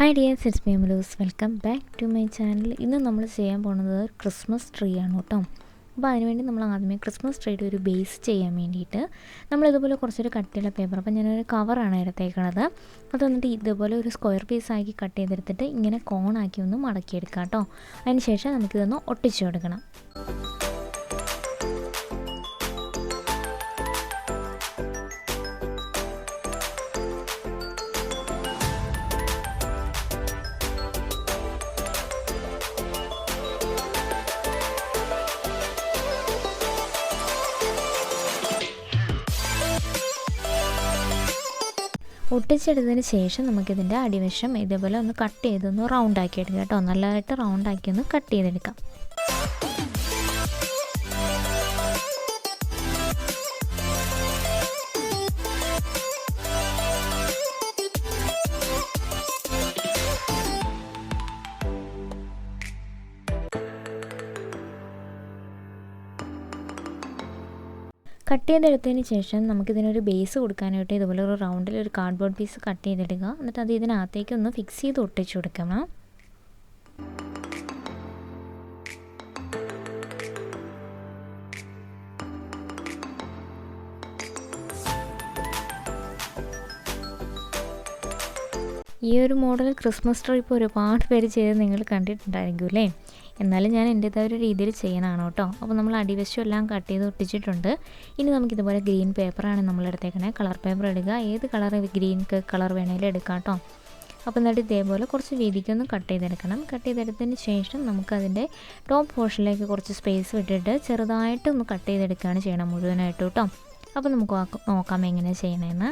Hi dears, it's me Amaluz. Welcome back to my channel. ഇന്ന് നമ്മൾ ചെയ്യാൻ പോകുന്നത് ക്രിസ്മസ് ട്രീ ആണ് കേട്ടോ. അപ്പോൾ അതിനുവേണ്ടി നമ്മൾ ആദ്യമേ ക്രിസ്മസ് ട്രീയുടെ ഒരു ബേസ് ചെയ്യാൻ വേണ്ടിയിട്ട് നമ്മളിതുപോലെ കുറച്ചൊരു കട്ടിയുള്ള പേപ്പർ, അപ്പോൾ ഞാനൊരു കവറാണ് എടുത്തേക്കണത്. അത് വന്നിട്ട് ഇതുപോലെ ഒരു സ്ക്വയർ പീസാക്കി കട്ട് ചെയ്തെടുത്തിട്ട് ഇങ്ങനെ കോണാക്കി ഒന്ന് മടക്കിയെടുക്കാം കേട്ടോ. അതിന് ശേഷം നമുക്കിതൊന്ന് ഒട്ടിച്ചു കൊടുക്കണം. ഒട്ടിച്ചെടുത്തതിന് ശേഷം നമുക്കിതിൻ്റെ അടിവശം ഇതേപോലെ ഒന്ന് കട്ട് ചെയ്തൊന്ന് റൗണ്ടാക്കി എടുക്കാം കേട്ടോ. നല്ലതായിട്ട് റൗണ്ടാക്കി ഒന്ന് കട്ട് ചെയ്തെടുക്കാം. കട്ട് ചെയ്തെടുത്തതിന് ശേഷം നമുക്കിതിനൊരു ബേസ് കൊടുക്കാനായിട്ട് ഇതുപോലെ ഒരു റൗണ്ടിൽ ഒരു കാർഡ്ബോർഡ് പീസ് കട്ട് ചെയ്തെടുക്കുക. എന്നിട്ട് അത് ഇതിനകത്തേക്ക് ഒന്ന് ഫിക്സ് ചെയ്ത് ഒട്ടിച്ചു കൊടുക്കണം. ഈ ഒരു മോഡൽ ക്രിസ്മസ് ട്രീ ഇപ്പോൾ ഒരുപാട് പേര് ചെയ്ത് നിങ്ങൾ കണ്ടിട്ടുണ്ടായിരിക്കും അല്ലേ? എന്നാലും ഞാൻ എൻ്റേതായ ഒരു രീതിയിൽ ചെയ്യണതാണ് കേട്ടോ. അപ്പോൾ നമ്മൾ അടിവശം എല്ലാം കട്ട് ചെയ്ത് ഒട്ടിച്ചിട്ടുണ്ട്. ഇനി നമുക്കിതുപോലെ ഗ്രീൻ പേപ്പറാണ് നമ്മൾ എടുത്തേക്കണേ. കളർ പേപ്പർ എടുക്കുക, ഏത് കളർ ഗ്രീൻ കളർ വേണേലും എടുക്കാം കേട്ടോ. അപ്പോൾ എന്നിട്ട് ഇതേപോലെ കുറച്ച് വീതിക്കൊന്ന് കട്ട് ചെയ്തെടുക്കണം. കട്ട് ചെയ്തെടുത്തതിന് ശേഷം നമുക്കതിൻ്റെ ടോപ്പ് പോർഷനിലേക്ക് കുറച്ച് സ്പേസ് വിട്ടിട്ട് ചെറുതായിട്ടൊന്ന് കട്ട് ചെയ്തെടുക്കുകയാണ് ചെയ്യണം മുഴുവനായിട്ട് കേട്ടോ. അപ്പോൾ നമുക്ക് നോക്കാം എങ്ങനെയാണ് ചെയ്യണമെന്ന്.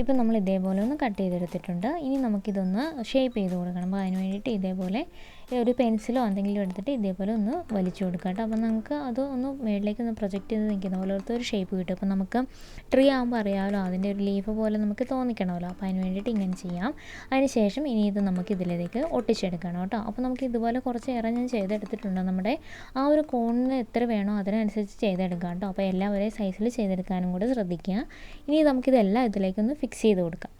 ഇപ്പം നമ്മൾ ഇതേപോലെ ഒന്ന് കട്ട് ചെയ്തെടുത്തിട്ടുണ്ട്. ഇനി നമുക്കിതൊന്ന് ഷേപ്പ് ചെയ്ത് കൊടുക്കണം. അപ്പോൾ അതിന് വേണ്ടിയിട്ട് ഇതേപോലെ ഒരു പെൻസിലോ എന്തെങ്കിലും എടുത്തിട്ട് ഇതേപോലെ ഒന്ന് വലിച്ചു കൊടുക്കാം കേട്ടോ. അപ്പോൾ നമുക്ക് അത് ഒന്ന് മേളിലേക്ക് ഒന്ന് പ്രൊജക്റ്റ് ചെയ്ത് നിൽക്കുന്ന പോലത്തെ ഒരു ഷേപ്പ് കിട്ടും. അപ്പോൾ നമുക്ക് ട്രീ ആകുമ്പോൾ അറിയാമല്ലോ, അതിൻ്റെ ഒരു ലീഫ് പോലെ നമുക്ക് തോന്നിക്കണമല്ലോ. അപ്പോൾ അതിന് വേണ്ടിയിട്ട് ഇങ്ങനെ ചെയ്യാം. അതിന് ശേഷം ഇനി ഇത് നമുക്ക് ഇതിലേക്ക് ഒട്ടിച്ചെടുക്കണം കേട്ടോ. അപ്പോൾ നമുക്ക് ഇതുപോലെ കുറച്ച് ഏറെ ഞാൻ ചെയ്തെടുത്തിട്ടുണ്ട്. നമ്മുടെ ആ ഒരു കോണിന് എത്ര വേണോ അതിനനുസരിച്ച് ചെയ്തെടുക്കാം കേട്ടോ. അപ്പോൾ എല്ലാം ഒരേ സൈസിൽ ചെയ്തെടുക്കാനും കൂടെ ശ്രദ്ധിക്കുക. ഇനി നമുക്കിതെല്ലാം ഇതിലേക്കൊന്ന് ഫിക്സ് ചെയ്ത് കൊടുക്കാം.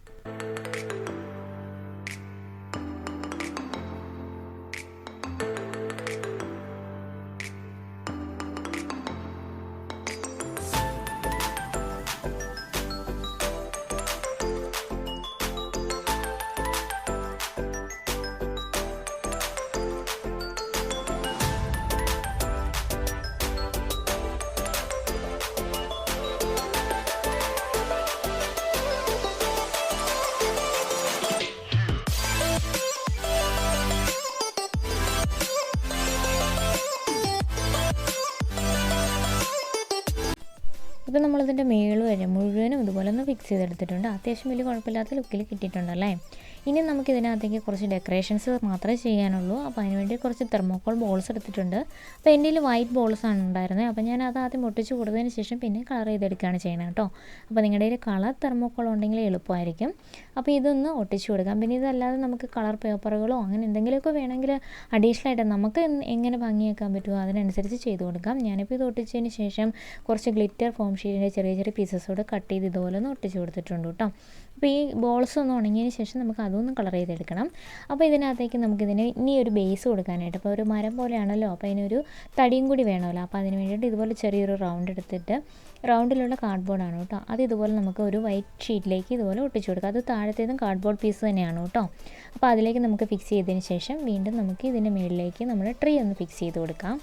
ഇപ്പോൾ നമ്മളിതിൻ്റെ മേള് വരെ മുഴുവനും ഇതുപോലെ ഒന്ന് ഫിക്സ് ചെയ്തെടുത്തിട്ടുണ്ട്. അത്യാവശ്യം വലിയ കുഴപ്പമില്ലാത്ത ലുക്കിൽ കിട്ടിയിട്ടുണ്ടല്ലേ. ഇനി നമുക്കിതിനകത്തേക്ക് കുറച്ച് ഡെക്കറേഷൻസ് മാത്രമേ ചെയ്യാനുള്ളൂ. അപ്പോൾ അതിനുവേണ്ടി കുറച്ച് തെർമോക്കോൾ ബോൾസ് എടുത്തിട്ടുണ്ട്. അപ്പോൾ എൻ്റെ കയ്യിൽ വൈറ്റ് ബോൾസാണ് ഉണ്ടായിരുന്നത്. അപ്പോൾ ഞാൻ അത് ആദ്യം ഒട്ടിച്ച് കൊടുത്തതിന് ശേഷം പിന്നെ കളർ ചെയ്തെടുക്കുകയാണ് ചെയ്യണം കേട്ടോ. അപ്പോൾ നിങ്ങളുടെ കയ്യിൽ കളർ തെർമോക്കോൾ ഉണ്ടെങ്കിൽ എളുപ്പമായിരിക്കും. അപ്പോൾ ഇതൊന്ന് ഒട്ടിച്ച് കൊടുക്കാം. പിന്നെ ഇതല്ലാതെ നമുക്ക് കളർ പേപ്പറുകളോ അങ്ങനെ എന്തെങ്കിലുമൊക്കെ വേണമെങ്കിൽ അഡീഷണൽ ആയിട്ട് നമുക്ക് എങ്ങനെ ഭംഗിയാക്കാൻ പറ്റുമോ അതിനനുസരിച്ച് ചെയ്ത് കൊടുക്കാം. ഞാനിപ്പോൾ ഇത് ഒട്ടിച്ചതിന് ശേഷം കുറച്ച് ഗ്ലിറ്റർ ഫോം ഷീറ്റിൻ്റെ ചെറിയ ചെറിയ പീസസോട് കട്ട് ചെയ്ത് ഇതുപോലെ ഒന്ന് ഒട്ടിച്ച് കൊടുത്തിട്ടുണ്ട് കേട്ടോ. അപ്പോൾ ഈ ബോൾസ് ഒന്ന് ഉണങ്ങിയതിന് ശേഷം നമുക്ക് അതൊന്ന് കളർ ചെയ്തെടുക്കണം. അപ്പോൾ ഇതിനകത്തേക്ക് നമുക്കിതിന് ഇനി ഒരു ബേസ് കൊടുക്കാനായിട്ട്, അപ്പോൾ ഒരു മരം പോലെയാണല്ലോ, അപ്പോൾ അതിനൊരു തടിയും കൂടി വേണമല്ലോ. അപ്പോൾ അതിന് വേണ്ടിയിട്ട് ഇതുപോലെ ചെറിയൊരു റൗണ്ട് എടുത്തിട്ട് റൗണ്ടിലുള്ള കാർഡ്ബോർഡാണ് കേട്ടോ. അത് ഇതുപോലെ നമുക്ക് ഒരു വൈറ്റ് ഷീറ്റിലേക്ക് ഇതുപോലെ ഒട്ടിച്ചു കൊടുക്കാം. അത് താഴത്തേതും കാർഡ്ബോർഡ് പീസ് തന്നെയാണ് കേട്ടോ. അപ്പോൾ അതിലേക്ക് നമുക്ക് ഫിക്സ് ചെയ്തതിന് ശേഷം വീണ്ടും നമുക്ക് ഇതിൻ്റെ മുകളിലേക്ക് നമ്മുടെ ട്രീ ഒന്ന് ഫിക്സ് ചെയ്ത് കൊടുക്കാം.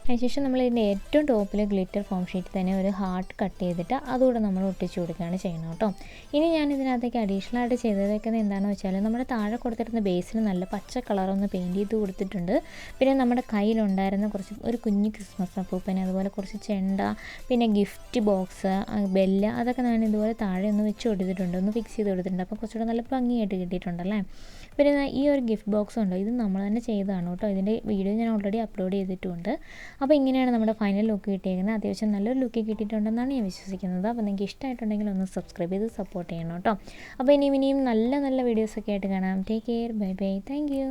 അതിനുശേഷം നമ്മൾ ഇതിൻ്റെ ഏറ്റവും ടോപ്പിൽ ഗ്ലിറ്റർ ഫോം ഷീറ്റ് തന്നെ ഒരു ഹാർട്ട് കട്ട് ചെയ്തിട്ട് അതുകൂടെ നമ്മൾ ഒട്ടിച്ച് കൊടുക്കുകയാണ് ചെയ്യുന്നത് കേട്ടോ. ഇനി ഞാൻ ഇതിനകത്തേക്ക് അഡീഷണൽ ആയിട്ട് ചെയ്തേക്കുന്നത് എന്താണെന്ന് വെച്ചാൽ നമ്മുടെ താഴെ കൊടുത്തിരുന്ന ബേസിന് നല്ല പച്ച കളറൊന്ന് പെയിൻറ്റ് ചെയ്ത് കൊടുത്തിട്ടുണ്ട്. പിന്നെ നമ്മുടെ കയ്യിലുണ്ടായിരുന്ന ഒരു കുഞ്ഞ് ക്രിസ്മസ് അപ്പൂപ്പനെ, അതുപോലെ കുറച്ച് ചെണ്ട, പിന്നെ ഗിഫ്റ്റ് ബോക്സ്, ബെല്ല്, അതൊക്കെ ഞാൻ ഇതുപോലെ താഴെ ഒന്ന് വെച്ച് കൊടുത്തിട്ടുണ്ട്, ഒന്ന് ഫിക്സ് ചെയ്ത് കൊടുത്തിട്ടുണ്ട്. അപ്പോൾ കുറച്ചുകൂടെ നല്ല ഭംഗിയായിട്ട് കിട്ടിയിട്ടുണ്ടല്ലേ. പിന്നെ ഈ ഒരു ഗിഫ്റ്റ് ബോക്സ് ഉണ്ടോ, ഇത് നമ്മൾ തന്നെ ചെയ്തതാണ് കേട്ടോ. ഇതിൻ്റെ വീഡിയോ ഞാൻ ഓൾറെഡി അപ്ലോഡ് ചെയ്തിട്ടുണ്ട്. അപ്പോൾ ഇങ്ങനെയാണ് നമ്മുടെ ഫൈനൽ ലുക്ക് കിട്ടിയിരിക്കുന്നത്. അത്യാവശ്യം നല്ലൊരു ലുക്ക് കിട്ടിയിട്ടുണ്ടെന്നാണ് ഞാൻ വിശ്വസിക്കുന്നത്. അപ്പോൾ നിങ്ങൾക്ക് ഇഷ്ടമായിട്ടുണ്ടെങ്കിൽ ഒന്ന് സബ്സ്ക്രൈബ് ചെയ്ത് സപ്പോർട്ട് ചെയ്യണം കേട്ടോ. അപ്പോൾ ഇനിയും നല്ല നല്ല വീഡിയോസൊക്കെ ആയിട്ട് കാണാം. Take care, bye bye, thank you.